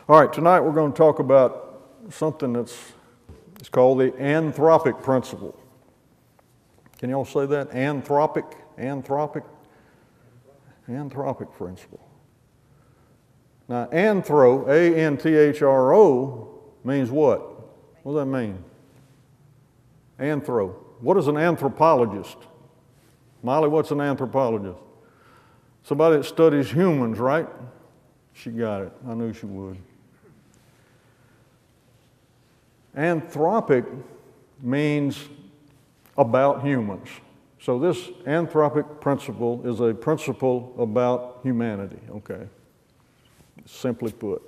All right, tonight we're going to talk about something it's called the Anthropic Principle. Can you all say that? Anthropic Principle. Now, anthro, A-N-T-H-R-O, means what? What does that mean? Anthro. What is an anthropologist? Molly, what's an anthropologist? Somebody that studies humans, right? She got it. I knew she would. Anthropic means about humans. So this anthropic principle is a principle about humanity, okay? Simply put.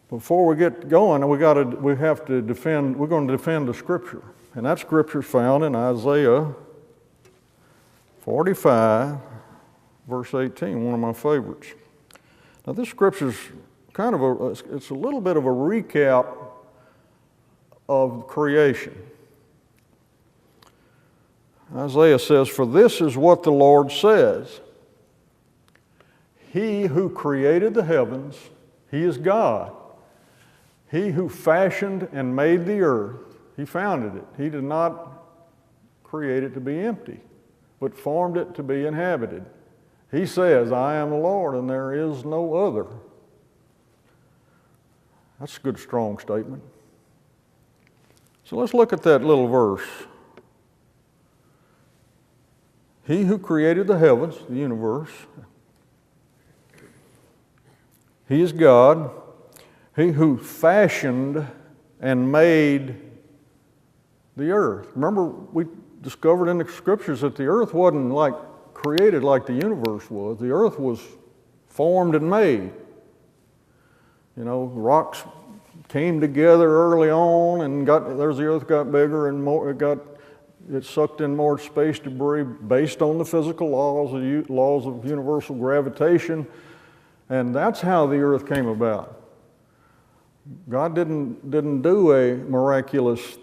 Before we get going, we're going to defend the scripture. And that scripture is found in Isaiah 45, verse 18, one of my favorites. Now this scripture is it's a little bit of a recap of creation. Isaiah says, "For this is what the Lord says, He who created the heavens, He is God. He who fashioned and made the earth, He founded it. He did not create it to be empty, but formed it to be inhabited. He says, I am the Lord, and there is no other." That's a good, strong statement. So let's look at that little verse. He who created the heavens, the universe, He is God. He who fashioned and made the earth. Remember, we discovered in the scriptures that the earth wasn't created like the universe was. The earth was formed and made. You know, rocks came together early on, and the earth got bigger and more. It sucked in more space debris based on the physical laws of universal gravitation, and that's how the earth came about. God didn't do a miraculous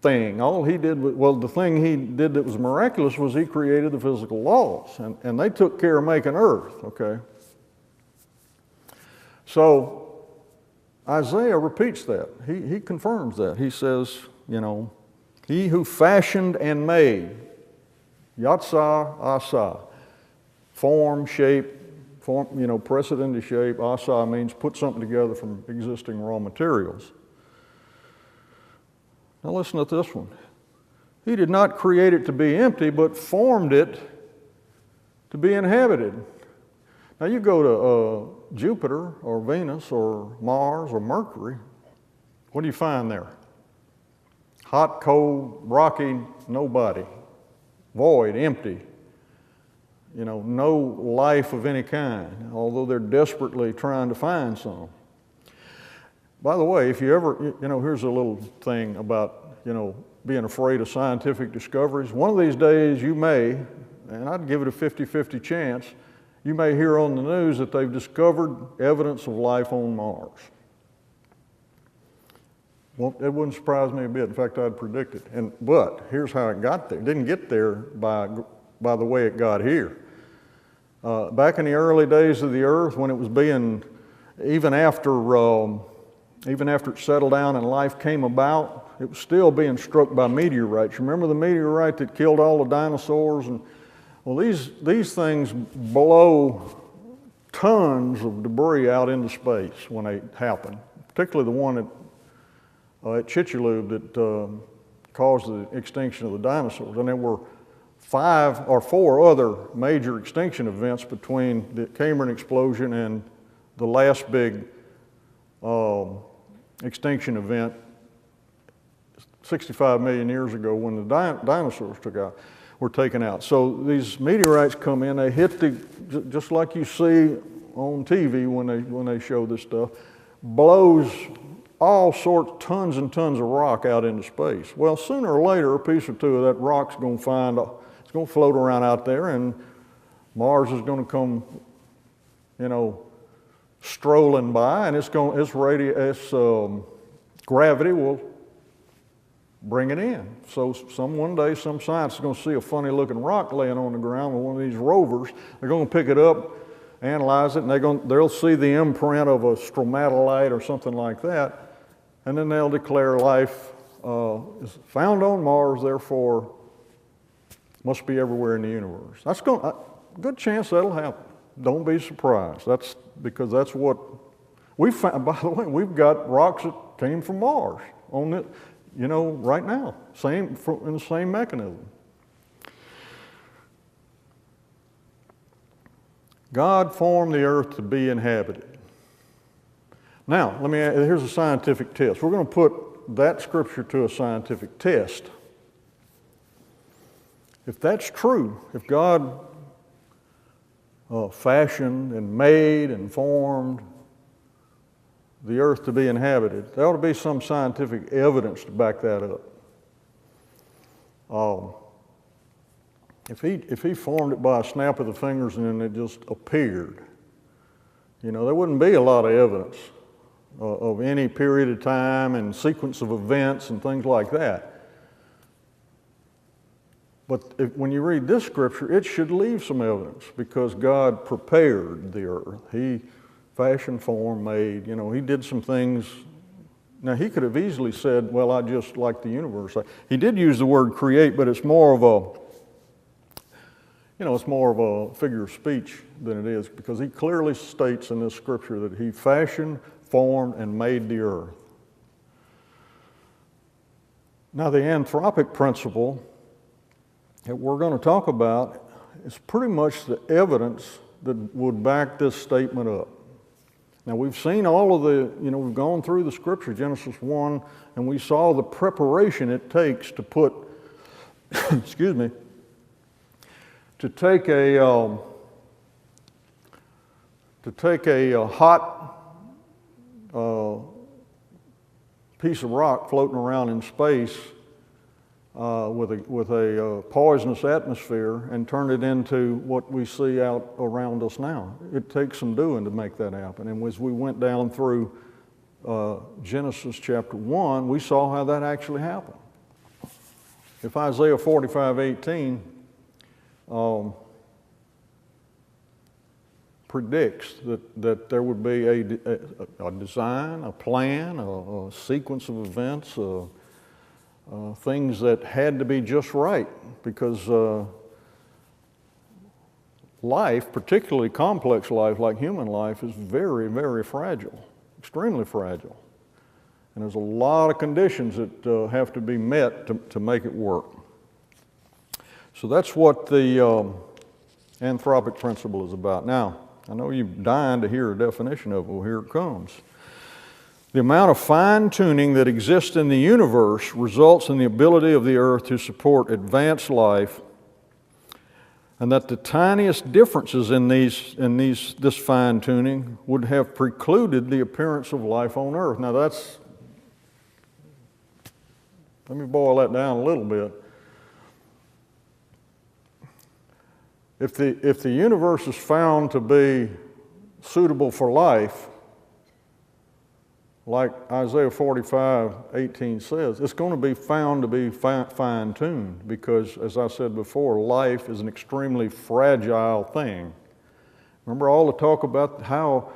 thing. All He did the thing He did that was miraculous was He created the physical laws, and they took care of making earth. Okay. So Isaiah repeats that. He confirms that. He says, He who fashioned and made, Yatsah, Asa, form, shape, press it into shape. Asa means put something together from existing raw materials. Now listen to this one. He did not create it to be empty, but formed it to be inhabited. Now you go to Jupiter or Venus or Mars or Mercury, what do you find there? Hot, cold, rocky, nobody. Void, empty. No life of any kind, although they're desperately trying to find some. By the way, if you ever, here's a little thing about, being afraid of scientific discoveries. One of these days you may, and I'd give it a 50-50 chance, you may hear on the news that they've discovered evidence of life on Mars. Well, it wouldn't surprise me a bit. In fact, I'd predict it. But here's how it got there. It didn't get there by the way it got here. Back in the early days of the earth, when it was being, even after it settled down and life came about, it was still being struck by meteorites. Remember the meteorite that killed all the dinosaurs? Well, these things blow tons of debris out into space when they happen, particularly the one at Chicxulub that caused the extinction of the dinosaurs. And there were 5 or 4 other major extinction events between the Cambrian explosion and the last big extinction event 65 million years ago when the dinosaurs were taken out. So these meteorites come in, they hit just like you see on TV when they show this stuff, blows all sorts, tons and tons of rock out into space. Well, sooner or later, a piece or two of that rock's going to float around out there, and Mars is going to come, strolling by, and its gravity will bring it in. So one day, some scientist is going to see a funny looking rock laying on the ground with one of these rovers. They're going to pick it up, analyze it, and they'll see the imprint of a stromatolite or something like that, and then they'll declare life is found on Mars, therefore must be everywhere in the universe. That's good chance that'll happen. Don't be surprised. That's because that's what we found. By the way, we've got rocks that came from Mars on it, right now, in the same mechanism. God formed the earth to be inhabited. Now, here's a scientific test. We're going to put that scripture to a scientific test. If that's true, if God fashioned and made and formed the earth to be inhabited, there ought to be some scientific evidence to back that up. If he formed it by a snap of the fingers and then it just appeared, there wouldn't be a lot of evidence of any period of time and sequence of events and things like that. But when you read this scripture, it should leave some evidence because God prepared the earth. He fashioned, formed, made, he did some things. Now, he could have easily said, well, I just like the universe. He did use the word create, but it's more of a figure of speech than it is, because he clearly states in this scripture that he fashioned, formed, and made the earth. Now, the anthropic principle that we're going to talk about is pretty much the evidence that would back this statement up. Now, we've seen all of we've gone through the scripture, Genesis 1, and we saw the preparation it takes to put, to take a hot piece of rock floating around in space with a poisonous atmosphere and turn it into what we see out around us now. It takes some doing to make that happen. And as we went down through Genesis chapter 1, we saw how that actually happened. If Isaiah 45:18 predicts that there would be a design, a plan, a sequence of events, things that had to be just right, because life, particularly complex life like human life, is very, very fragile, extremely fragile. And there's a lot of conditions that have to be met to make it work. So that's what the anthropic principle is about. Now, I know you're dying to hear a definition of it. Well, here it comes. The amount of fine-tuning that exists in the universe results in the ability of the earth to support advanced life, and that the tiniest differences in this fine-tuning would have precluded the appearance of life on earth. Now let me boil that down a little bit. If the universe is found to be suitable for life, like Isaiah 45:18 says, it's going to be found to be fine-tuned, because, as I said before, life is an extremely fragile thing. Remember all the talk about how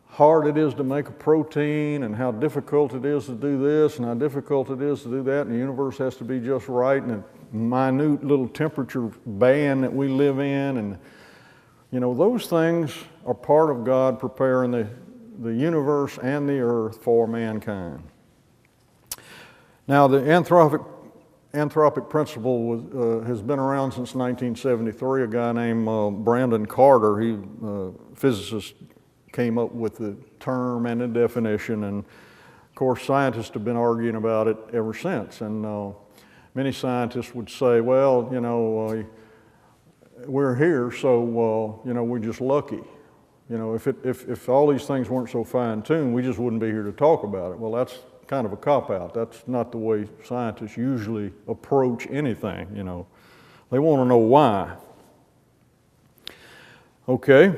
hard it is to make a protein and how difficult it is to do this and how difficult it is to do that, and the universe has to be just right, and a minute little temperature band that we live in, and those things are part of God preparing the universe and the earth for mankind. Now, the anthropic principle has been around since 1973. A guy named Brandon Carter, physicist, came up with the term and the definition, and of course scientists have been arguing about it ever since. And many scientists would say, well, we're here, so we're just lucky. If all these things weren't so fine-tuned, we just wouldn't be here to talk about it. Well, that's kind of a cop-out. That's not the way scientists usually approach anything, They want to know why. Okay,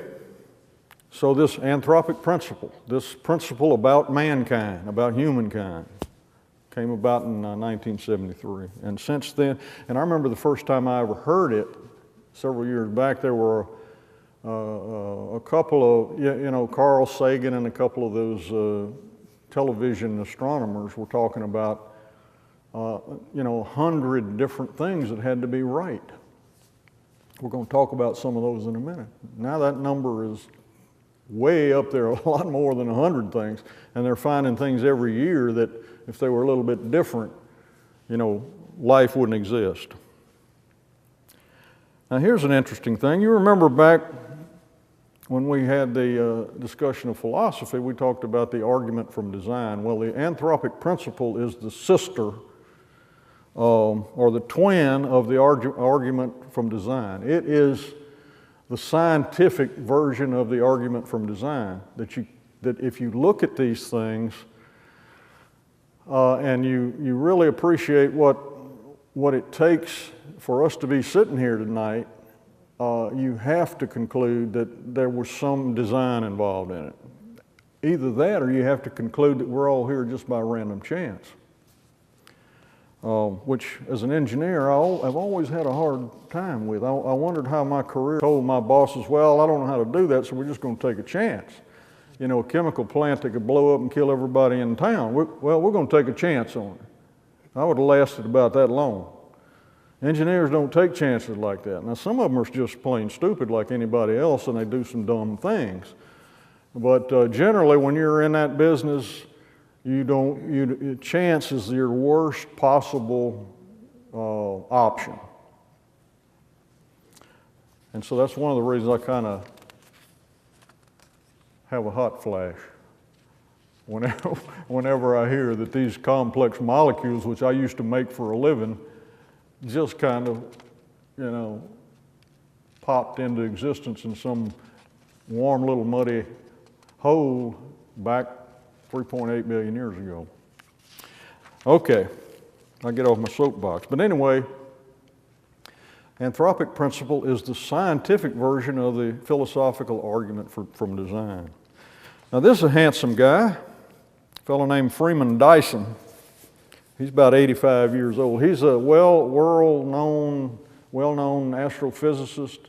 so this anthropic principle, this principle about mankind, about humankind, came about in 1973. And since then, and I remember the first time I ever heard it, several years back, there were A couple of, Carl Sagan and a couple of those television astronomers were talking about, 100 different things that had to be right. We're going to talk about some of those in a minute. Now that number is way up there, a lot more than 100 things, and they're finding things every year that if they were a little bit different, life wouldn't exist. Now here's an interesting thing. You remember back when we had the discussion of philosophy, we talked about the argument from design. Well, the Anthropic Principle is the sister or the twin of the argument from design. It is the scientific version of the argument from design, that if you look at these things and you really appreciate what it takes for us to be sitting here tonight, you have to conclude that there was some design involved in it. Either that or you have to conclude that we're all here just by random chance. Which, as an engineer, I've always had a hard time with. I wondered how my career told my bosses, well, I don't know how to do that, so we're just going to take a chance. A chemical plant that could blow up and kill everybody in town. We're going to take a chance on it. I would have lasted about that long. Engineers don't take chances like that. Now, some of them are just plain stupid like anybody else, and they do some dumb things. But generally, when you're in that business, chance is your worst possible option. And so that's one of the reasons I kind of have a hot flash whenever I hear that these complex molecules, which I used to make for a living, just kind of, popped into existence in some warm little muddy hole back 3.8 million years ago. Okay, I'll get off my soapbox. But anyway, Anthropic Principle is the scientific version of the philosophical argument from design. Now this is a handsome guy, a fellow named Freeman Dyson. He's about 85 years old. He's a well-known astrophysicist,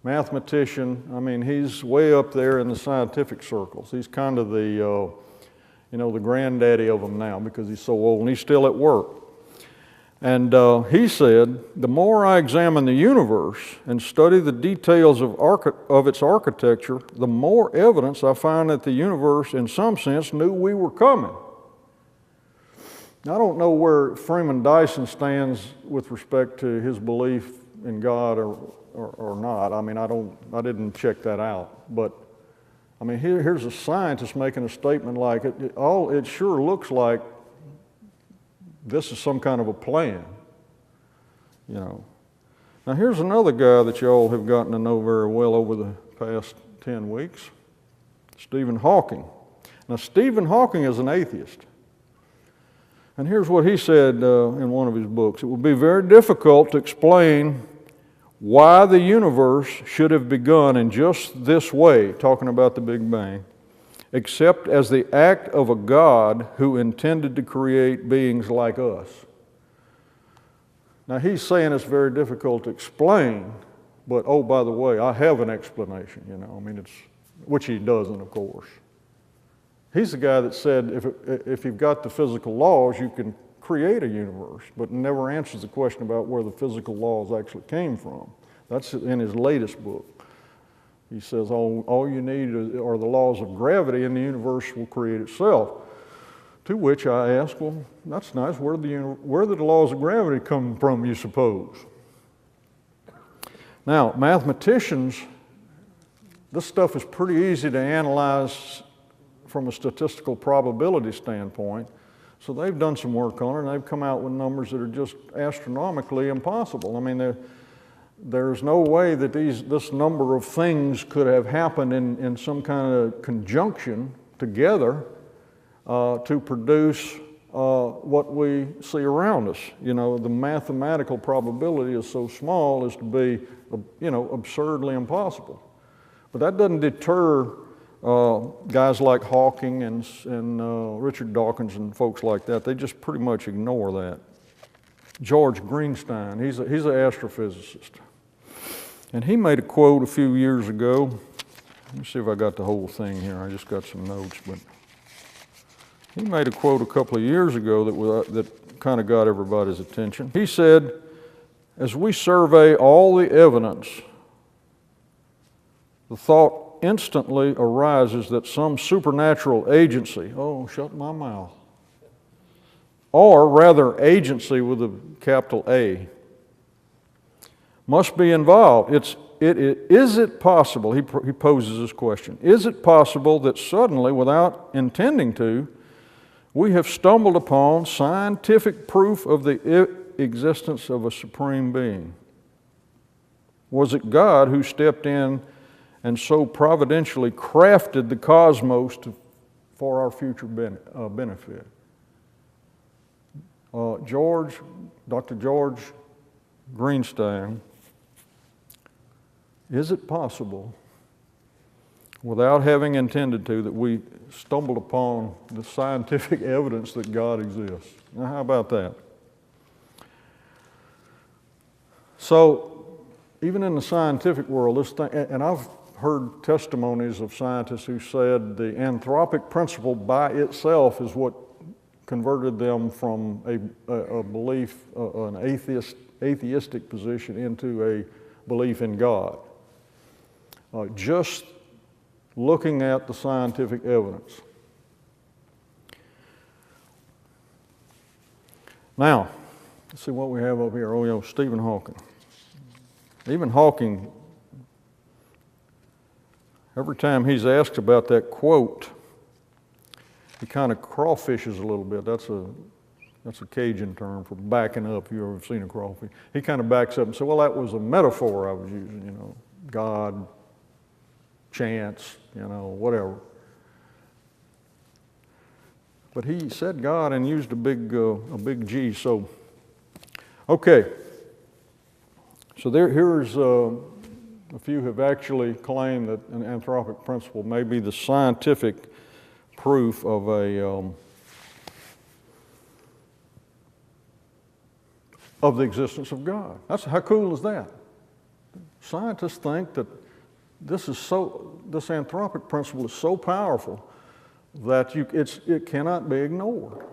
mathematician. I mean, he's way up there in the scientific circles. He's kind of the granddaddy of them now because he's so old, and he's still at work. And he said, the more I examine the universe and study the details of its architecture, the more evidence I find that the universe, in some sense, knew we were coming. Now, I don't know where Freeman Dyson stands with respect to his belief in God or not. I mean, I didn't check that out. But, I mean, here's a scientist making a statement like it sure looks like this is some kind of a plan, Now, here's another guy that you all have gotten to know very well over the past 10 weeks, Stephen Hawking. Now, Stephen Hawking is an atheist. And here's what he said in one of his books. It would be very difficult to explain why the universe should have begun in just this way, talking about the Big Bang, except as the act of a God who intended to create beings like us. Now he's saying it's very difficult to explain, but oh, by the way, I have an explanation, which he doesn't, of course. He's the guy that said if you've got the physical laws, you can create a universe, but never answers the question about where the physical laws actually came from. That's in his latest book. He says all you need are the laws of gravity and the universe will create itself. To which I ask, well, that's nice. Where did the laws of gravity come from, you suppose? Now, mathematicians, this stuff is pretty easy to analyze from a statistical probability standpoint. So they've done some work on it, and they've come out with numbers that are just astronomically impossible. I mean, there's no way that this number of things could have happened in some kind of conjunction together to produce what we see around us. The mathematical probability is so small as to be, absurdly impossible. But that doesn't deter guys like Hawking and Richard Dawkins and folks like that. They just pretty much ignore that. George Greenstein, he's an astrophysicist. And he made a quote a few years ago. Let me see if I got the whole thing here. I just got some notes, but he made a quote a couple of years ago that kind of got everybody's attention. He said, "As we survey all the evidence, the thought instantly arises that some supernatural agency," oh, shut my mouth, or rather agency with a capital A, must be involved. Is it possible, he poses this question, is it possible that suddenly, without intending to, we have stumbled upon scientific proof of the existence of a supreme being? Was it God who stepped in and so providentially crafted the cosmos for our future benefit? Dr. George Greenstein, is it possible, without having intended to, that we stumbled upon the scientific evidence that God exists? Now, how about that? So, even in the scientific world, this thing, and I've heard testimonies of scientists who said the Anthropic Principle by itself is what converted them from a belief, an atheistic position, into a belief in God. Just looking at the scientific evidence. Now, let's see what we have up here. Oh, Stephen Hawking. Even Hawking, every time he's asked about that quote, he kind of crawfishes a little bit. That's a Cajun term for backing up, if you've ever seen a crawfish. He kind of backs up and says, well, that was a metaphor I was using, God, chance, whatever. But he said God and used a big G. So, okay. So here's a few have actually claimed that an anthropic principle may be the scientific proof of the existence of God. How cool is that? Scientists think that this anthropic principle is so powerful that it cannot be ignored.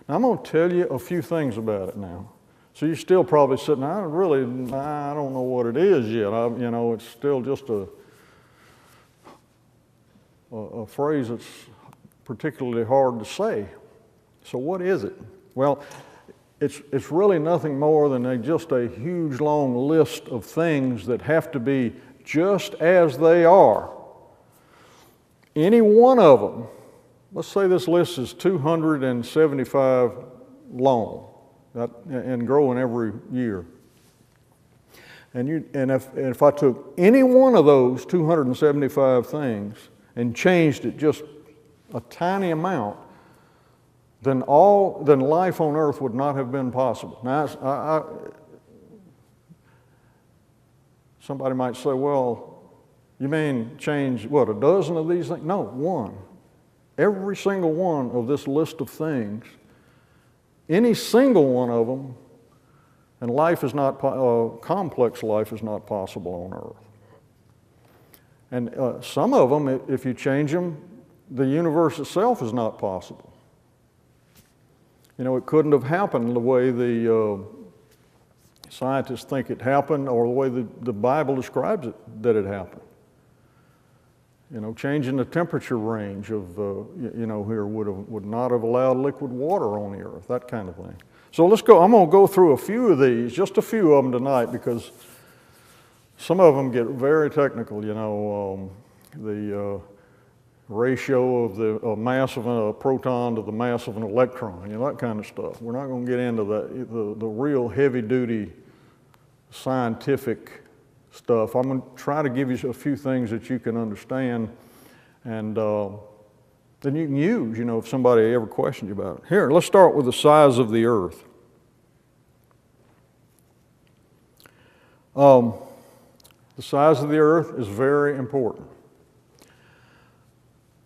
Now, I'm going to tell you a few things about it now. So you're still probably sitting, I don't know what it is yet. It's still just a phrase that's particularly hard to say. So what is it? Well, it's really nothing more than just a huge long list of things that have to be just as they are. Any one of them, let's say this list is 275 long and growing every year. And if I took any one of those 275 things and changed it just a tiny amount, then life on earth would not have been possible. Now, somebody might say, well, you mean change, what, a dozen of these things? No, one. Every single one of this list of things, any single one of them, and life is not, complex life is not possible on earth. And some of them, if you change them, the universe itself is not possible. It couldn't have happened the way the scientists think it happened, or the way the Bible describes it that it happened. Changing the temperature range of, here would not have allowed liquid water on the earth, that kind of thing. So let's go, I'm going to go through a few of these, just a few of them tonight, because some of them get very technical, the ratio of the mass of a proton to the mass of an electron, that kind of stuff. We're not going to get into the real heavy-duty scientific stuff. I'm going to try to give you a few things that you can understand, and then you can use, if somebody ever questions you about it. Here, let's start with the size of the earth. The size of the earth is very important.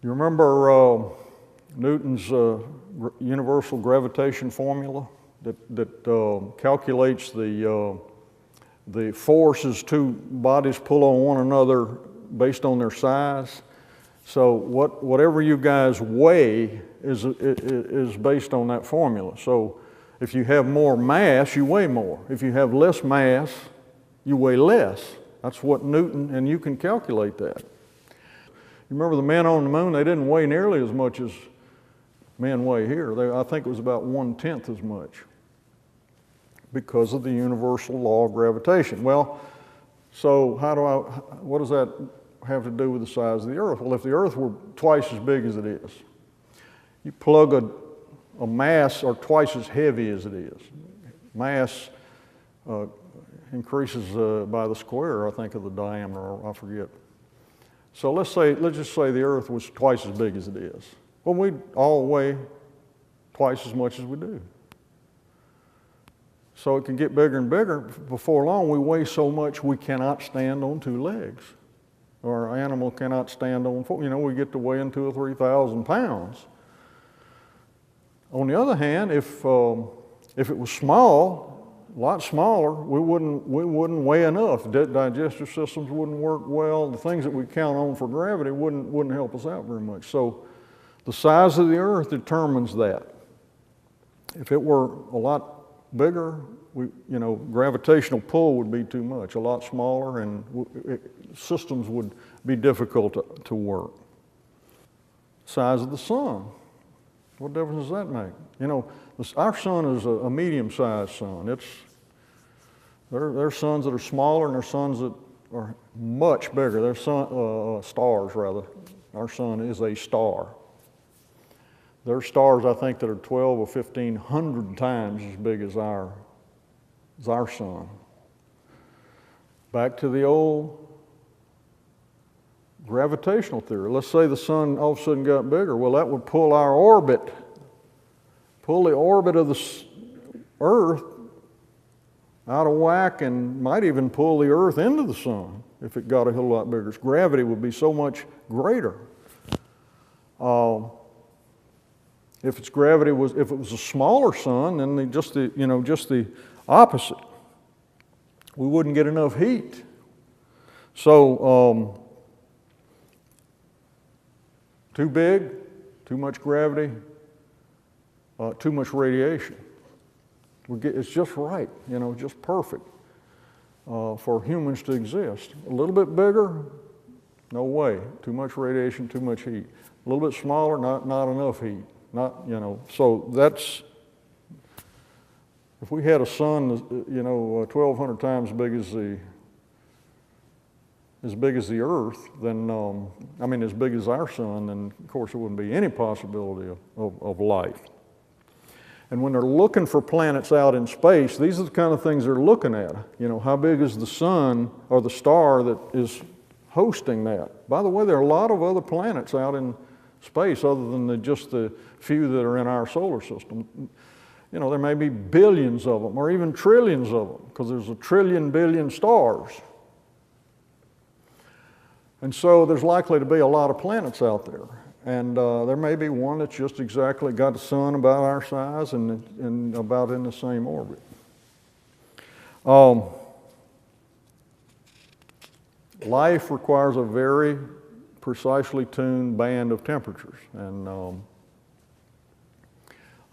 You remember Newton's universal gravitation formula that calculates the the forces two bodies pull on one another based on their size. So whatever you guys weigh is based on that formula. So if you have more mass, you weigh more. If you have less mass, you weigh less. That's what Newton, and you can calculate that. You remember the men on the moon, they didn't weigh nearly as much as men weigh here. I think it was about 1/10 as much because of the universal law of gravitation. Well, so what does that have to do with the size of the Earth? Well, if the Earth were twice as big as it is, you plug a mass or twice as heavy as it is. Mass increases by the square, I think, of the diameter, or I forget. So let's just say the Earth was twice as big as it is. Well, we'd all weigh twice as much as we do. So it can get bigger and bigger. Before long, we weigh so much we cannot stand on two legs. Or an animal cannot stand on four. You know, we get to weighing 2,000 or 3,000 pounds. On the other hand, if it was small, a lot smaller, we wouldn't weigh enough. Digestive systems wouldn't work well. The things that we count on for gravity wouldn't help us out very much. So the size of the Earth determines that. If it were a lot bigger, gravitational pull would be too much. A lot smaller, and systems would be difficult to work. Size of the sun. What difference does that make? You know, our sun is a medium-sized sun. There are suns that are smaller, and there are suns that are much bigger. They're stars, rather. Our sun is a star. There are stars, I think, that are 12 or 1,500 times as big as our sun. Back to the old gravitational theory. Let's say the sun all of a sudden got bigger. Well, that would pull the orbit of the Earth out of whack, and might even pull the Earth into the sun if it got a whole lot bigger. Its gravity would be so much greater. If it was a smaller sun, then just the opposite. We wouldn't get enough heat. So too big, too much gravity, too much radiation. It's just right, just perfect for humans to exist. A little bit bigger, no way. Too much radiation, too much heat. A little bit smaller, not enough heat. So that's, if we had a sun, 1,200 times as big as the Earth, then, as big as our sun, then of course there wouldn't be any possibility of life. And when they're looking for planets out in space, these are the kind of things they're looking at. How big is the sun or the star that is hosting that? By the way, there are a lot of other planets out in space other than just the few that are in our solar system. There may be billions of them or even trillions of them, because there's 1 trillion billion stars. And so there's likely to be a lot of planets out there. And there may be one that's just exactly got the sun about our size and about in the same orbit. Life requires a very precisely tuned band of temperatures. And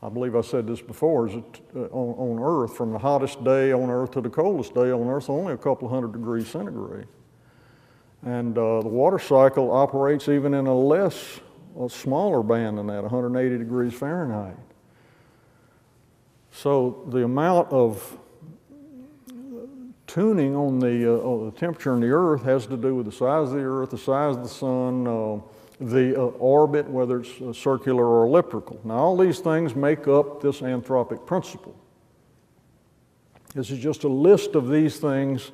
I believe I said this before, is that on Earth, from the hottest day on Earth to the coldest day on Earth, only a couple hundred degrees centigrade. And the water cycle operates even in a smaller band than that, 180 degrees Fahrenheit. So the amount of tuning on the temperature on the Earth has to do with the size of the Earth, the size of the sun, the orbit, whether it's circular or elliptical. Now, all these things make up this anthropic principle. This is just a list of these things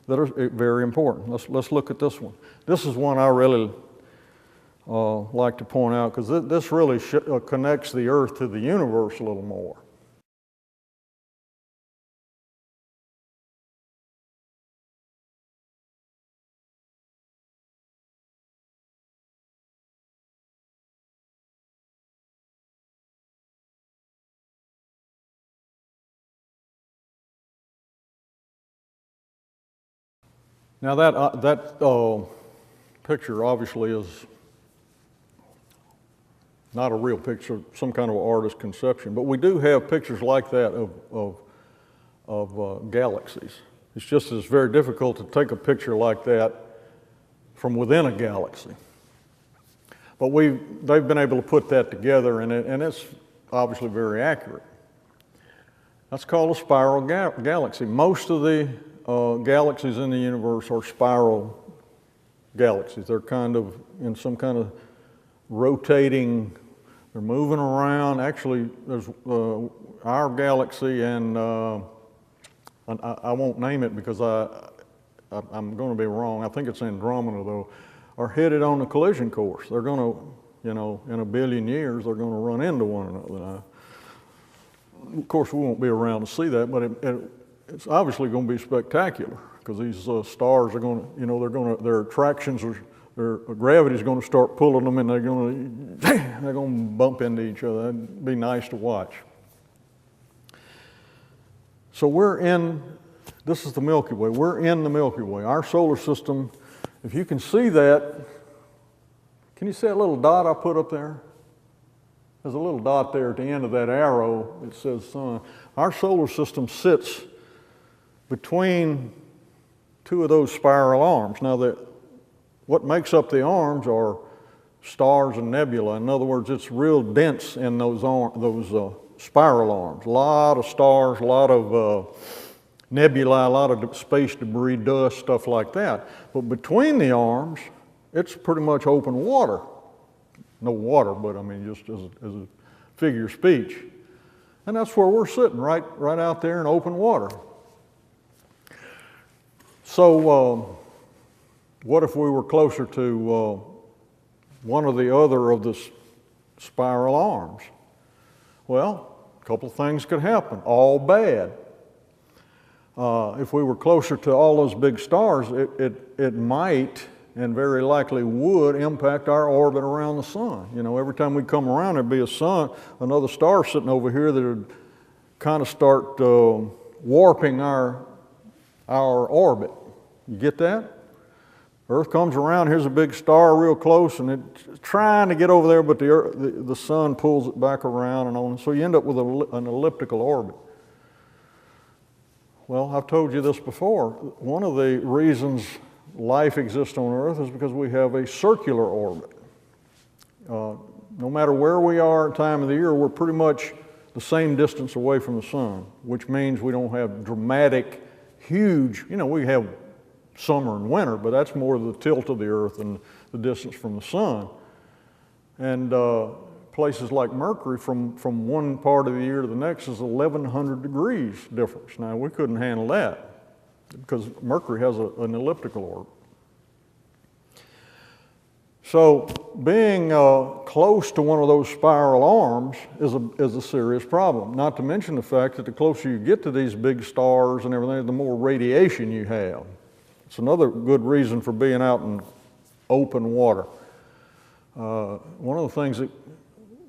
that are very important. Let's look at this one. This is one I really like to point out, because this really connects the Earth to the universe a little more. Now that picture obviously is not a real picture, some kind of artist conception, but we do have pictures like that of galaxies. It's just it's very difficult to take a picture like that from within a galaxy. But they've been able to put that together, and it's obviously very accurate. That's called a spiral galaxy. Most of the galaxies in the universe are spiral galaxies. They're kind of in some kind of rotating, they're moving around. Actually, there's our galaxy, and I won't name it because I'm going to be wrong. I think it's Andromeda, though, are headed on the collision course. They're going to, in a billion years, they're going to run into one another. Of course, we won't be around to see that, but it's obviously going to be spectacular because these stars are going to, their attractions are. Their gravity is going to start pulling them, and they're going to bump into each other. It'd be nice to watch. So this is the Milky Way. We're in the Milky Way. Our solar system, if you can see that, can you see that little dot I put up there? There's a little dot there at the end of that arrow. It says sun. Our solar system sits between two of those spiral arms. Now, what makes up the arms are stars and nebula. In other words, it's real dense in those spiral arms. A lot of stars, a lot of nebula, a lot of space debris, dust, stuff like that. But between the arms, it's pretty much open water. No water, but I mean just as a figure of speech. And that's where we're sitting, right out there in open water. So what if we were closer to one or the other of the spiral arms? Well, a couple of things could happen, all bad. If we were closer to all those big stars, it might and very likely would impact our orbit around the sun. Every time we come around, there'd be another star sitting over here that would kind of start warping our orbit. You get that? Earth comes around, here's a big star real close, and it's trying to get over there, but the sun pulls it back around and on. So you end up with an elliptical orbit. Well, I've told you this before. One of the reasons life exists on Earth is because we have a circular orbit. No matter where we are at time of the year, we're pretty much the same distance away from the sun, which means we don't have dramatic, huge, we have summer and winter, but that's more the tilt of the Earth and the distance from the sun. And places like Mercury, from one part of the year to the next, is 1,100 degrees difference. Now, we couldn't handle that because Mercury has an elliptical orbit. So being close to one of those spiral arms is a serious problem, not to mention the fact that the closer you get to these big stars and everything, the more radiation you have. It's another good reason for being out in open water. One of the things that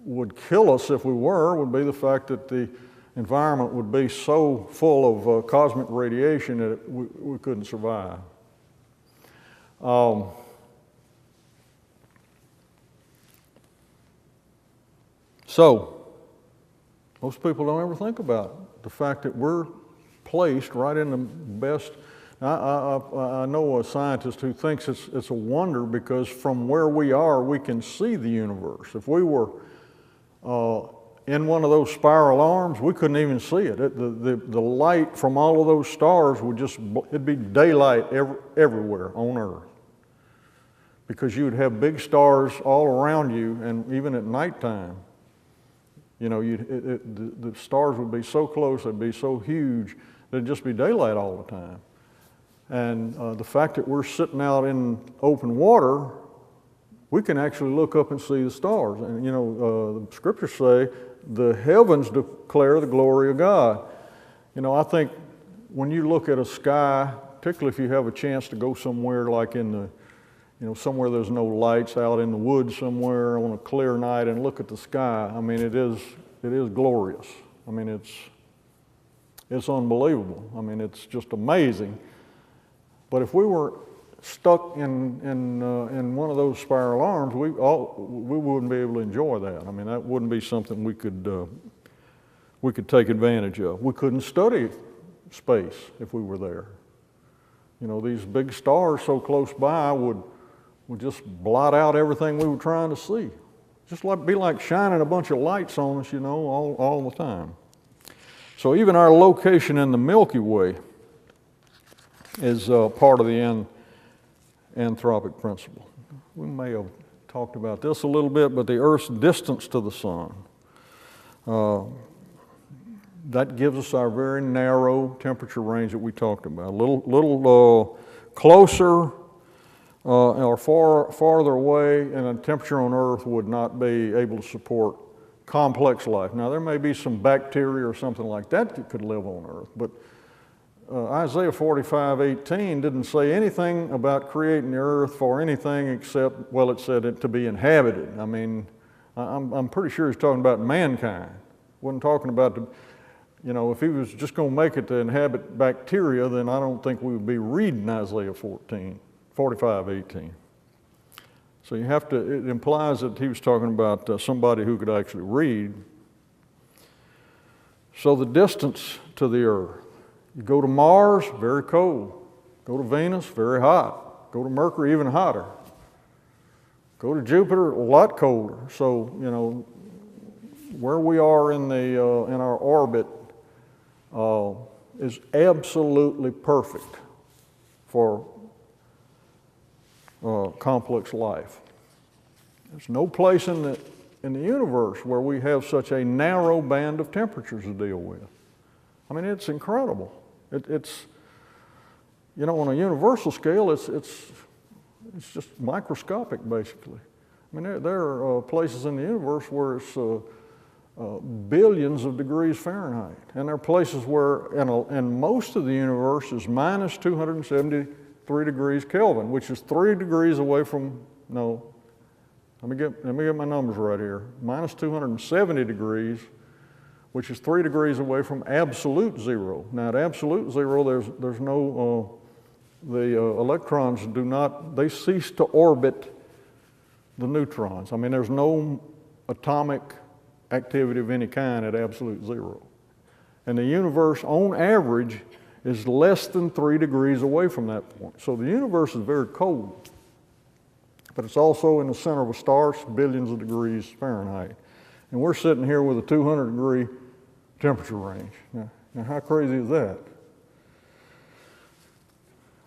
would kill us if we would be the fact that the environment would be so full of cosmic radiation that we couldn't survive. So, most people don't ever think about the fact that we're placed right in the best. I know a scientist who thinks it's a wonder because from where we are, we can see the universe. If we were in one of those spiral arms, we couldn't even see it. The light from all of those stars it'd be daylight everywhere on Earth. Because you would have big stars all around you, and even at nighttime, the stars would be so close, they'd be so huge, there'd just be daylight all the time. And the fact that we're sitting out in open water, we can actually look up and see the stars. And the scriptures say the heavens declare the glory of God. I think when you look at a sky, particularly if you have a chance to go somewhere like somewhere there's no lights, out in the woods somewhere on a clear night and look at the sky, I mean, it is glorious. I mean, it's unbelievable. I mean, it's just amazing But if we were stuck in one of those spiral arms, we wouldn't be able to enjoy that. I mean, that wouldn't be something we could take advantage of. We couldn't study space if we were there. You know, these big stars so close by would just blot out everything we were trying to see. Just be like shining a bunch of lights on us, you know, all the time. So even our location in the Milky Way is part of the Anthropic Principle. We may have talked about this a little bit, but the Earth's distance to the sun, that gives us our very narrow temperature range that we talked about. A little closer or farther away, and a temperature on Earth would not be able to support complex life. Now, there may be some bacteria or something like that could live on Earth, but Isaiah 45:18 didn't say anything about creating the Earth for anything except, well, it said it to be inhabited. I mean, I'm pretty sure he's talking about mankind. Wasn't talking about you know, if he was just going to make it to inhabit bacteria, then I don't think we would be reading Isaiah 45:18. So you have to, it implies that he was talking about somebody who could actually read. So the distance to the Earth. You go to Mars, very cold. Go to Venus, very hot. Go to Mercury, even hotter. Go to Jupiter, a lot colder. So, you know, where we are in our orbit is absolutely perfect for complex life. There's no place in the universe where we have such a narrow band of temperatures to deal with. I mean, it's incredible. It's you know, on a universal scale, it's just microscopic, basically. I mean, there are places in the universe where it's billions of degrees Fahrenheit, and there are places where, and most of the universe is minus 273 degrees Kelvin, which is 3 degrees away from, no, let me get my numbers right here. Minus 270 degrees, which is 3 degrees away from absolute zero. Now, at absolute zero, there's no, the electrons do not, they cease to orbit the neutrons. I mean, there's no atomic activity of any kind at absolute zero. And the universe, on average, is less than 3 degrees away from that point. So the universe is very cold, but it's also in the center of a star, billions of degrees Fahrenheit. And we're sitting here with a 200-degree temperature range. Now, how crazy is that?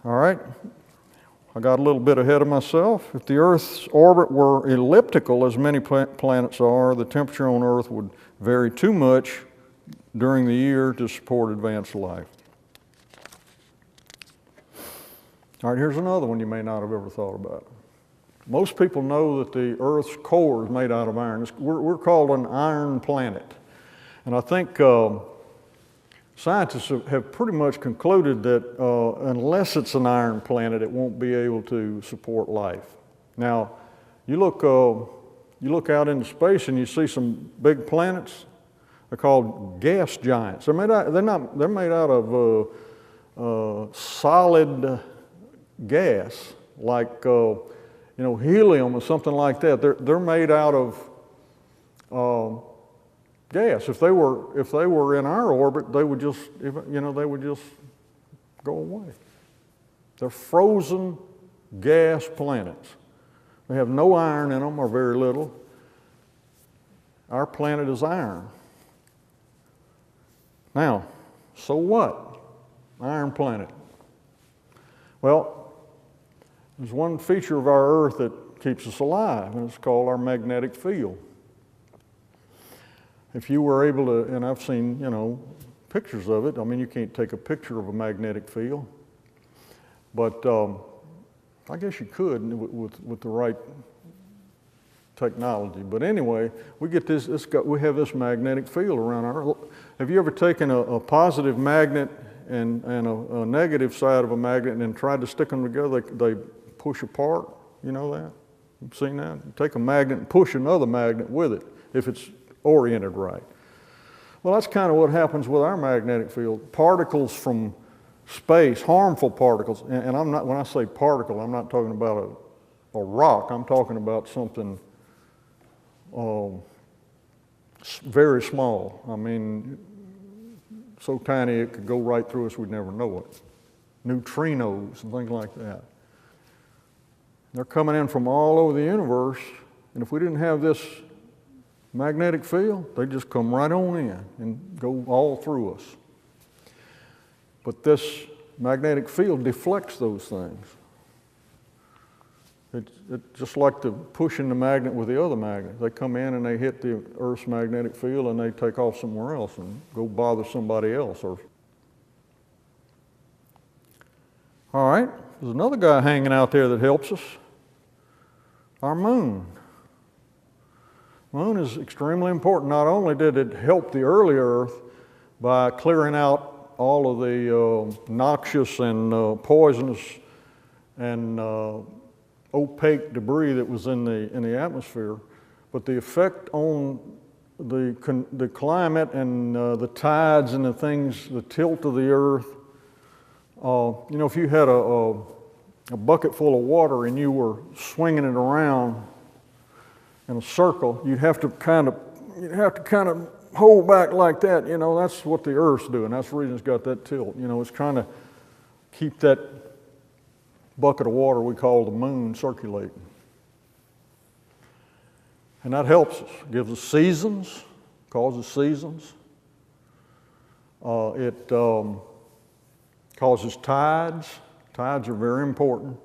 All right, I got a little bit ahead of myself. If the Earth's orbit were elliptical, as many planets are, the temperature on Earth would vary too much during the year to support advanced life. All right, here's another one you may not have ever thought about. Most people know that the Earth's core is made out of iron. We're called an iron planet. And I think scientists have pretty much concluded that unless it's an iron planet, it won't be able to support life. Now, you look out into space and you see some big planets. They're called gas giants. They're made out of solid gas, like you know, helium or something like that. They're made out of gas. If they were in our orbit, they would just, you know, they would just go away. They're frozen gas planets. They have no iron in them, or very little. Our planet is iron. Now, so what? Iron planet. Well, there's one feature of our Earth that keeps us alive, and it's called our magnetic field. If you were able to, and I've seen, you know, pictures of it. I mean, you can't take a picture of a magnetic field, but I guess you could with the right technology. But anyway, we get we have this magnetic field around our. Have you ever taken a positive magnet and a negative side of a magnet and tried to stick them together? They push apart. You know that? You've seen that? You take a magnet and push another magnet with it if it's oriented right. Well, that's kind of what happens with our magnetic field. Particles from space, harmful particles. And I'm not, when I say particle, I'm not talking about a rock. I'm talking about something very small. I mean, so tiny it could go right through us, we'd never know it. Neutrinos and things like that. They're coming in from all over the universe, and if we didn't have this magnetic field, they'd just come right on in and go all through us. But this magnetic field deflects those things. It's just like the pushing the magnet with the other magnet. They come in and they hit the Earth's magnetic field and they take off somewhere else and go bother somebody else. All right, there's another guy hanging out there that helps us. Our moon. Moon is extremely important. Not only did it help the early Earth by clearing out all of the noxious and poisonous and opaque debris that was in the atmosphere, but the effect on the climate and the tides and the things, the tilt of the Earth. You know, if you had a bucket full of water and you were swinging it around in a circle, you'd have to kind of hold back like that. You know, that's what the Earth's doing. That's the reason it's got that tilt. You know, it's trying to keep that bucket of water we call the moon circulating. And that helps us. It gives us seasons, causes seasons. It causes tides. Tides are very important.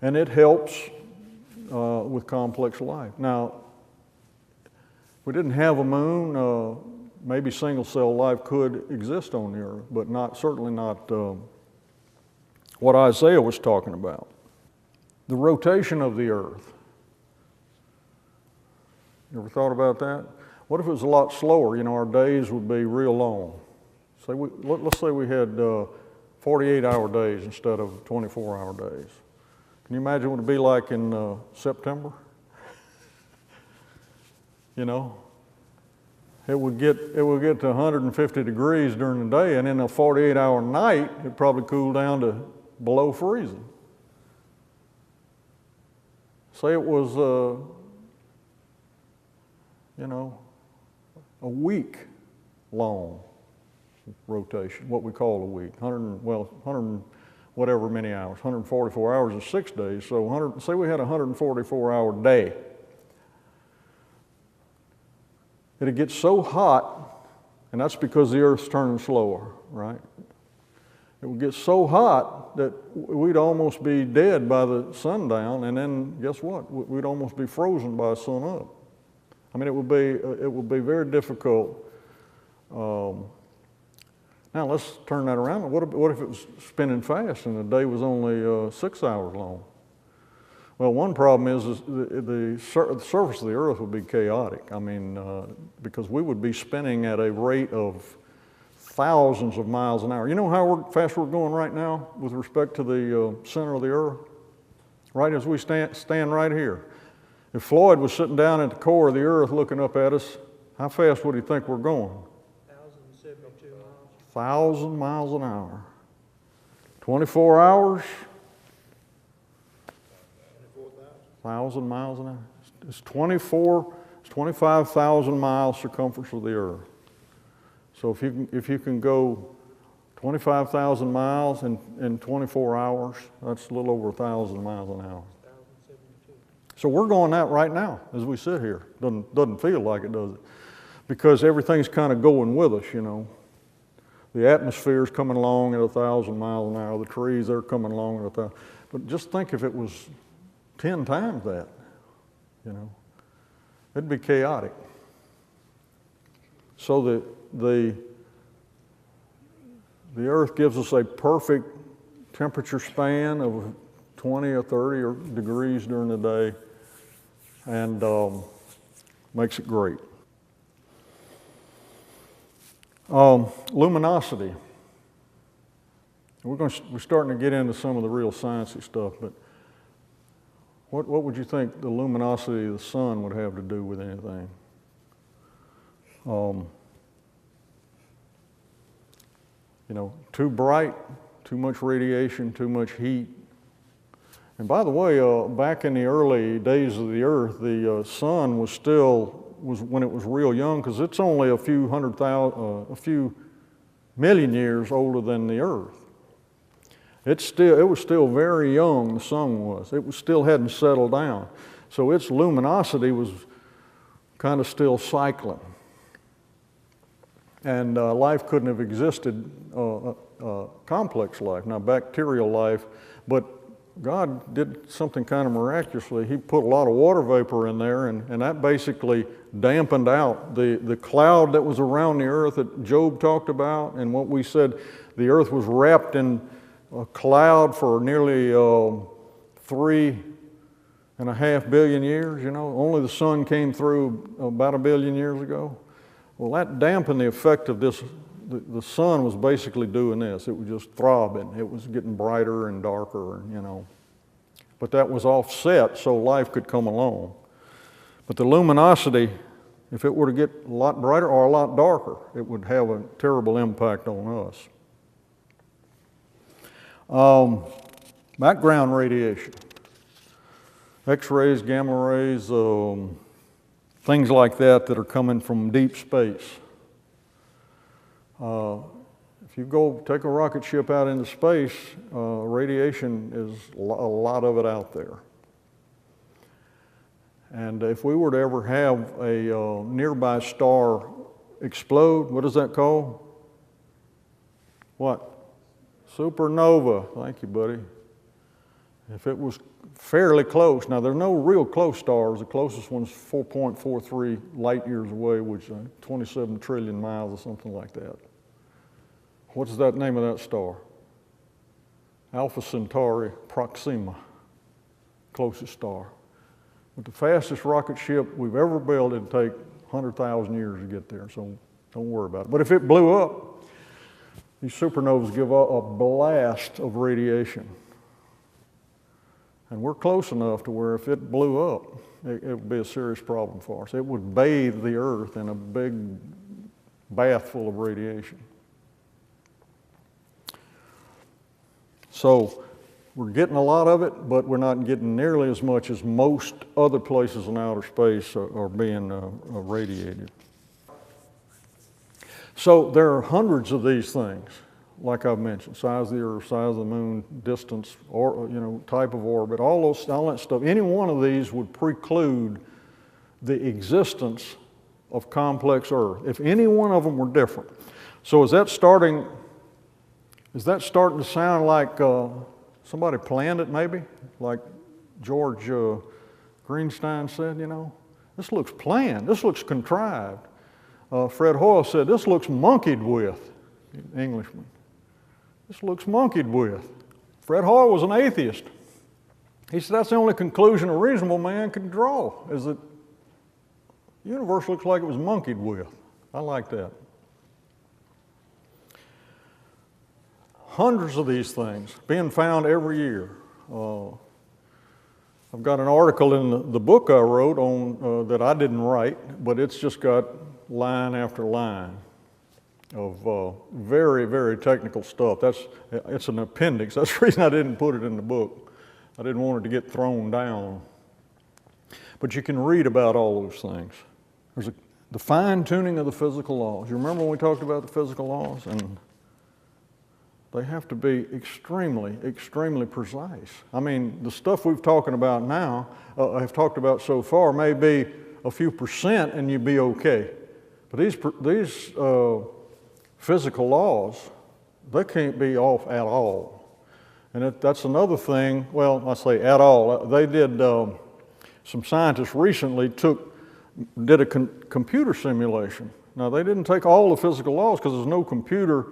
And it helps with complex life. Now, if we didn't have a moon, maybe single-cell life could exist on the Earth, but certainly not what Isaiah was talking about. The rotation of the Earth. You ever thought about that? What if it was a lot slower? You know, our days would be real long. Let's say we had 48-hour days instead of 24-hour days. Can you imagine what it'd be like in September? You know? It would get to 150 degrees during the day, and in a 48-hour night, it'd probably cool down to below freezing. Say it was, you know, a week long rotation, what we call a week, 100 whatever many hours, 144 hours is 6 days, so say we had a 144-hour day. It'd get so hot, and that's because the Earth's turning slower, right? It would get so hot that we'd almost be dead by the sundown, and then guess what? We'd almost be frozen by sun up. I mean, it would be very difficult. Now let's turn that around. What if it was spinning fast and the day was only 6 hours long? Well, one problem is the surface of the Earth would be chaotic. I mean, because we would be spinning at a rate of thousands of miles an hour. You know how fast we're going right now with respect to the center of the Earth? Right as we stand right here. If Floyd was sitting down at the core of the Earth looking up at us, how fast would he think we're going? 1,072 miles. 1,000 miles an hour. 24 hours. 1,000 miles an hour. It's 25,000 miles circumference of the Earth. So if you can go 25,000 miles in 24 hours, that's a little over 1,000 miles an hour. 1,072. So we're going that right now as we sit here. Doesn't feel like it, does it? Because everything's kind of going with us, you know. The atmosphere's coming along at 1,000 miles an hour. The trees, they're coming along at 1,000. But just think if it was 10 times that, you know, it'd be chaotic. So the Earth gives us a perfect temperature span of 20 or 30 degrees during the day, and makes it great. Luminosity. We're starting to get into some of the real sciencey stuff, but what would you think the luminosity of the sun would have to do with anything? Too bright, too much radiation, too much heat. And by the way, back in the early days of the Earth, the sun was when it was real young, because it's only a few million years older than the Earth. It was still very young, the sun was. It still hadn't settled down. So its luminosity was kind of still cycling. And life couldn't have existed, complex life, now bacterial life, but God did something kind of miraculously. He put a lot of water vapor in there, and that basically dampened out the cloud that was around the earth that Job talked about, and what we said, the earth was wrapped in a cloud for nearly 3.5 billion years, Only the sun came through about 1 billion years ago. Well, that dampened the effect of this. The sun was basically doing this. It was just throbbing. It was getting brighter and darker, But that was offset so life could come along. But the luminosity, if it were to get a lot brighter or a lot darker, it would have a terrible impact on us. Background radiation. X-rays, gamma rays, things like that are coming from deep space. If you go take a rocket ship out into space, radiation is a lot of it out there. And if we were to ever have a nearby star explode, what is that called? What? Supernova. Thank you, buddy. If it was fairly close, now there are no real close stars. The closest one's 4.43 light years away, which is 27 trillion miles or something like that. What's that name of that star? Alpha Centauri Proxima, closest star. But the fastest rocket ship we've ever built, it'd take 100,000 years to get there, so don't worry about it. But if it blew up, these supernovas give a blast of radiation. And we're close enough to where if it blew up, it would be a serious problem for us. It would bathe the earth in a big bath full of radiation. So we're getting a lot of it, but we're not getting nearly as much as most other places in outer space are being radiated. So there are hundreds of these things, like I've mentioned: size of the Earth, size of the Moon, distance, or type of orbit, all that stuff. Any one of these would preclude the existence of complex Earth if any one of them were different. So is that starting to sound like somebody planned it, maybe? Like George Greenstein said, this looks planned, this looks contrived. Fred Hoyle said, this looks monkeyed with, Englishman. This looks monkeyed with. Fred Hoyle was an atheist. He said that's the only conclusion a reasonable man can draw, is that the universe looks like it was monkeyed with. I like that. Hundreds of these things being found every year. I've got an article in the book I wrote on that I didn't write, but it's just got line after line of very, very technical stuff. It's an appendix. That's the reason I didn't put it in the book. I didn't want it to get thrown down. But you can read about all those things. There's the fine-tuning of the physical laws. You remember when we talked about the physical laws? And they have to be extremely, extremely precise. I mean, the stuff we've talking about now, have talked about so far, may be a few percent and you'd be okay. But these physical laws, they can't be off at all. And that's another thing, well, I say at all. They did, some scientists recently did a computer simulation. Now, they didn't take all the physical laws because there's no computer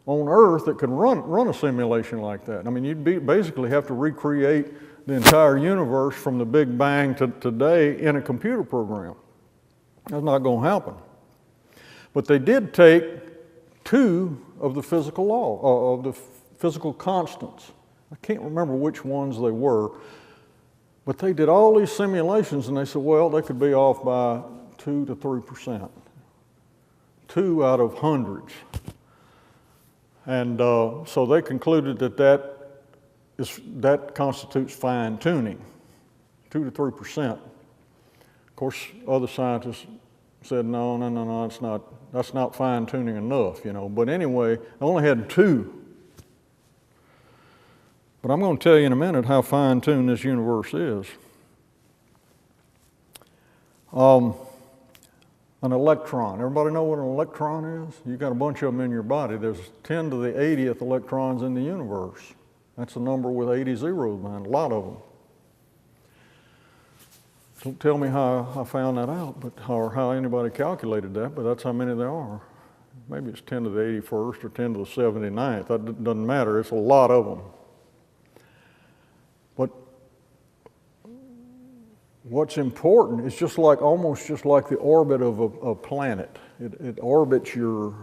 on Earth that can run a simulation like that. I mean, you'd basically have to recreate the entire universe from the Big Bang to today in a computer program. That's not going to happen. But they did take two of the physical law, of the physical constants. I can't remember which ones they were, but they did all these simulations and they said, well, they could be off by 2 to 3%. 2 out of hundreds. And so they concluded that that constitutes fine tuning, 2 to 3%. Of course, other scientists said, no, that's not fine tuning enough, But anyway, I only had 2. But I'm going to tell you in a minute how fine tuned this universe is. An electron. Everybody know what an electron is? You got a bunch of them in your body. There's 10 to the 80th electrons in the universe. That's a number with 80 zeros behind it, a lot of them. Don't tell me how I found that out, or how anybody calculated that, but that's how many there are. Maybe it's 10 to the 81st or 10 to the 79th. That doesn't matter. It's a lot of them. But what's important is almost just like the orbit of a planet. It orbits the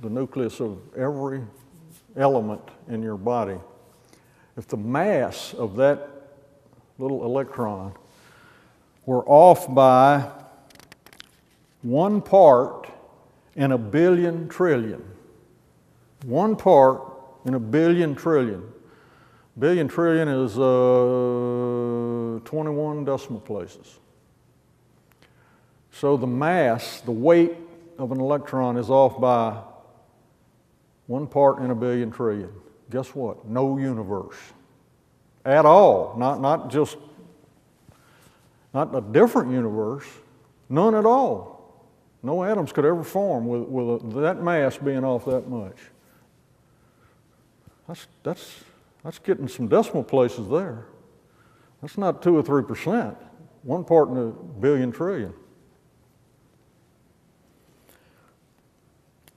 nucleus of every element in your body. If the mass of that little electron were off by 1 part in a billion trillion, 1 part in a billion trillion. Billion trillion is 21 decimal places. So the mass, the weight of an electron is off by 1 part in a billion trillion. Guess what? No universe at all. Not a different universe, none at all. No atoms could ever form with that mass being off that much. That's getting some decimal places there. That's not 2 or 3%. 1 part in a billion trillion.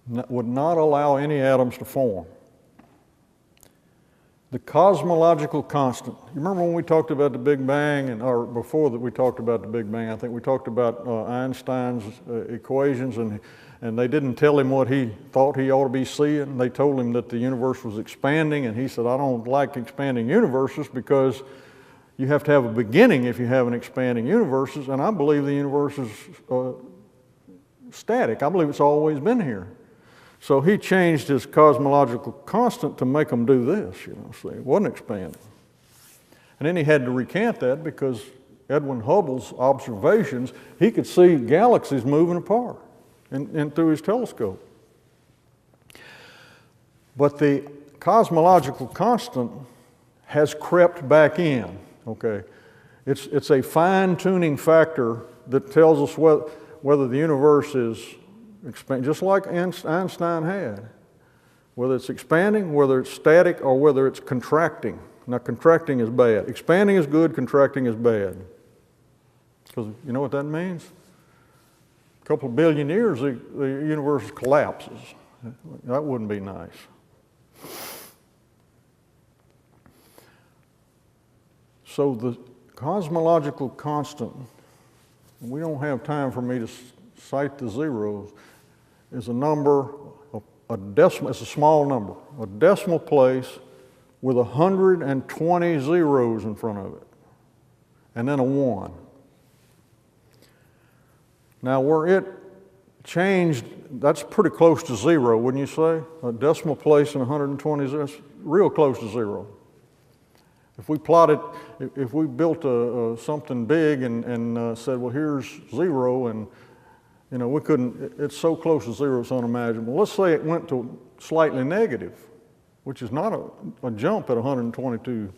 Would not allow any atoms to form. The cosmological constant. You remember when we talked about the Big Bang, or before that we talked about the Big Bang, I think we talked about Einstein's equations, and they didn't tell him what he thought he ought to be seeing. They told him that the universe was expanding, and he said, I don't like expanding universes because you have to have a beginning if you have an expanding universe, and I believe the universe is static. I believe it's always been here. So he changed his cosmological constant to make them do this, see, it wasn't expanding. And then he had to recant that because Edwin Hubble's observations, he could see galaxies moving apart and through his telescope. But the cosmological constant has crept back in, okay? It's a fine-tuning factor that tells us whether the universe is just like Einstein had, whether it's expanding, whether it's static, or whether it's contracting. Now, contracting is bad. Expanding is good, contracting is bad. Because you know what that means? A couple of billion years, the universe collapses. That wouldn't be nice. So the cosmological constant, we don't have time for me to cite the zeros, is a number, it's a small number, a decimal place with 120 zeros in front of it, and then a 1. Now, where it changed, that's pretty close to 0, wouldn't you say? A decimal place and 120 zeros, real close to 0. If we plotted, if we built something big and said, well, here's 0, and we couldn't, it's so close to 0, it's unimaginable. Let's say it went to slightly negative, which is not a jump at 122,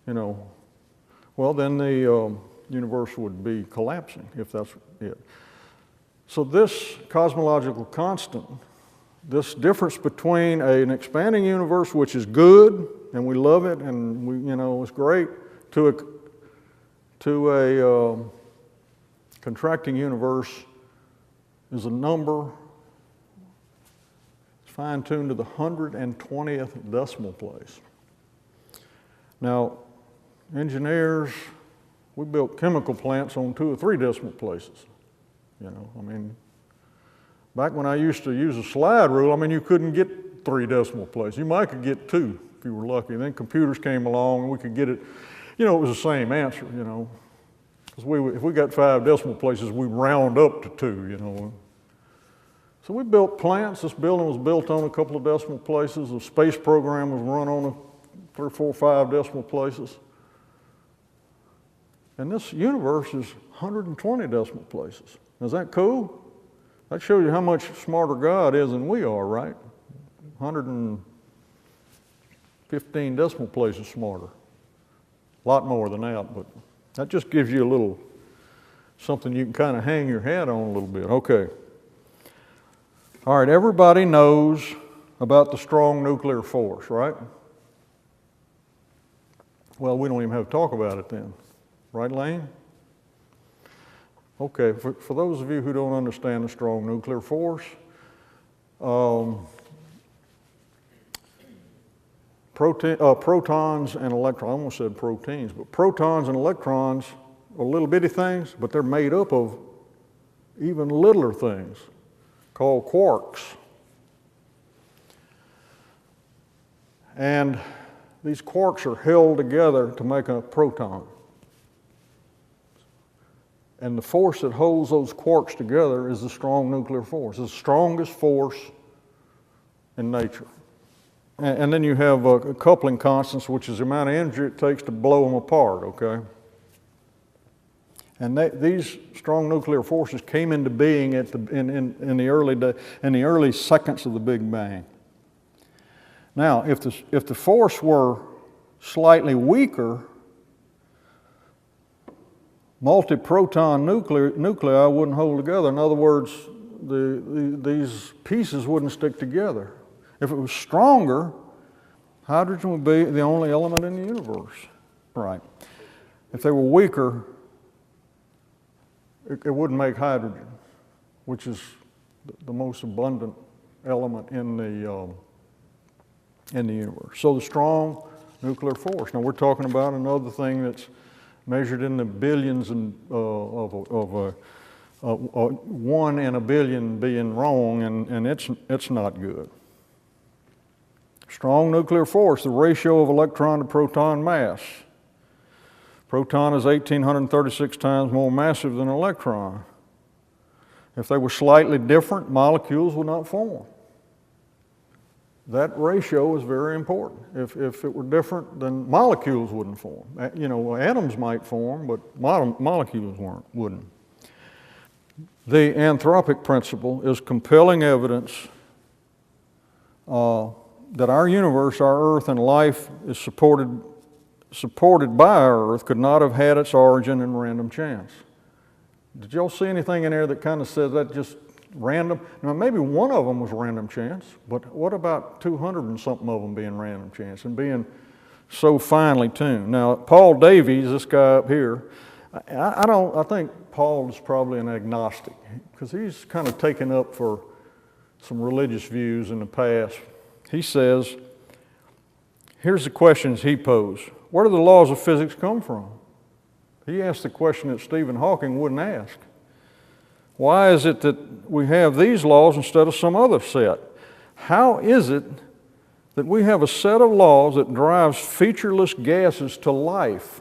well, then the universe would be collapsing, if that's it. So this cosmological constant, this difference between an expanding universe, which is good, and we love it, and it's great, to a contracting universe is a number fine-tuned to the 120th decimal place. Now, engineers, we built chemical plants on 2 or 3 decimal places. Back when I used to use a slide rule, you couldn't get 3 decimal places. You might could get 2 if you were lucky. And then computers came along and we could get it, it was the same answer, Because if we got 5 decimal places, we round up to 2, So we built plants. This building was built on a couple of decimal places. The space program was run on 3, 4, 5 decimal places. And this universe is 120 decimal places. Is that cool? That shows you how much smarter God is than we are, right? 115 decimal places smarter. A lot more than that, but that just gives you a little something you can kind of hang your hat on a little bit. Okay. All right, everybody knows about the strong nuclear force, right? Well, we don't even have to talk about it then. Right, Lane? Okay, for those of you who don't understand the strong nuclear force, protons and electrons, I almost said proteins, but protons and electrons are little bitty things, but they're made up of even littler things called quarks. And these quarks are held together to make a proton. And the force that holds those quarks together is the strong nuclear force. It's the strongest force in nature. And then you have coupling constants, which is the amount of energy it takes to blow them apart, okay? And these strong nuclear forces came into being in the early seconds of the Big Bang. Now, if the force were slightly weaker, multi-proton nuclei wouldn't hold together. In other words, these pieces wouldn't stick together. If it was stronger, hydrogen would be the only element in the universe. Right. If they were weaker, it wouldn't make hydrogen, which is the most abundant element in the universe. So the strong nuclear force. Now we're talking about another thing that's measured in the billions of 1 in a billion being wrong, and it's not good. Strong nuclear force, the ratio of electron to proton mass. Proton is 1,836 times more massive than an electron. If they were slightly different, molecules would not form. That ratio is very important. If it were different, then molecules wouldn't form. You know, atoms might form, but molecules wouldn't. The Anthropic Principle is compelling evidence that our universe, our Earth, and life is supported by our Earth could not have had its origin in random chance. Did y'all see anything in there that kind of says that just random? Now, maybe one of them was random chance, but what about 200 and something of them being random chance and being so finely tuned? Now, Paul Davies, this guy up here, I think Paul is probably an agnostic because he's kind of taken up for some religious views in the past. He says, here's the questions he posed. Where do the laws of physics come from? He asked the question that Stephen Hawking wouldn't ask. Why is it that we have these laws instead of some other set? How is it that we have a set of laws that drives featureless gases to life,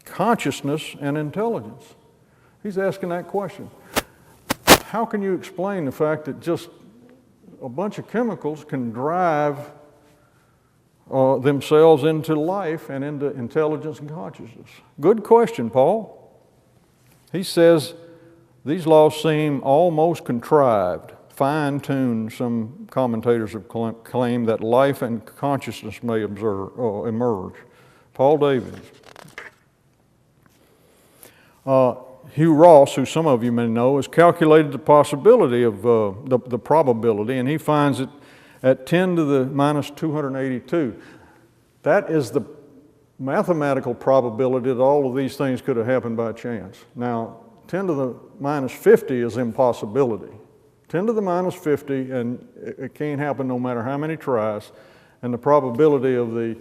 consciousness, and intelligence? He's asking that question. How can you explain the fact that just a bunch of chemicals can drive themselves into life and into intelligence and consciousness? Good question, Paul. He says, these laws seem almost contrived, fine-tuned. Some commentators have claimed that life and consciousness may emerge. Paul Davies. Hugh Ross, who some of you may know, has calculated the possibility of the probability, and he finds it at 10 to the minus 282. That is the mathematical probability that all of these things could have happened by chance. Now, 10 to the minus 50 is impossibility. 10 to the minus 50, and it can't happen no matter how many tries. And the probability of the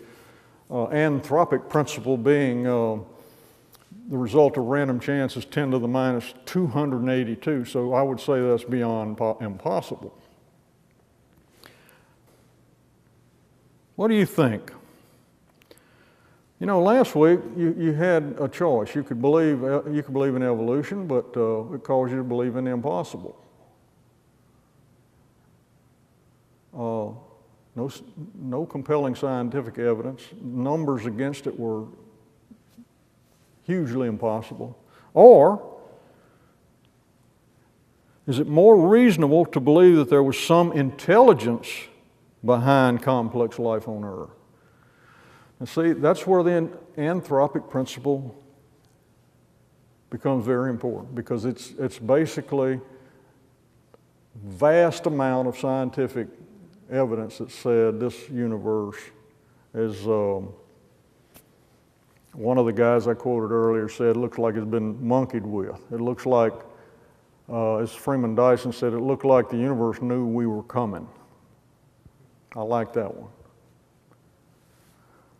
Anthropic Principle being the result of random chance is 10 to the minus 282. So I would say that's beyond impossible. What do you think? You know, last week you had a choice. You could believe in evolution, but it caused you to believe in the impossible. no compelling scientific evidence. Numbers against it were hugely impossible? Or is it more reasonable to believe that there was some intelligence behind complex life on Earth? And see, that's where the anthropic principle becomes very important, because it's basically vast amount of scientific evidence that said this universe, as one of the guys I quoted earlier said, looks like it's been monkeyed with. It looks like, as Freeman Dyson said, it looked like the universe knew we were coming. I like that one.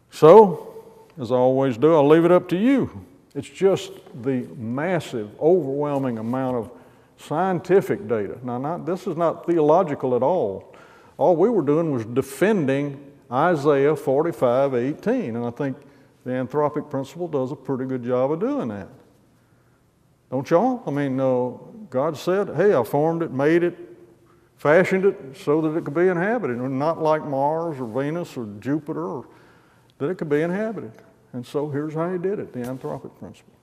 So, as I always do, I'll leave it up to you. It's just the massive, overwhelming amount of scientific data. Now, this is not theological at all. All we were doing was defending Isaiah 45:18, and I think the anthropic principle does a pretty good job of doing that. Don't y'all? I mean, God said, hey, I formed it, made it, fashioned it so that it could be inhabited, and not like Mars or Venus or Jupiter, or that it could be inhabited. And so here's how he did it, the anthropic principle.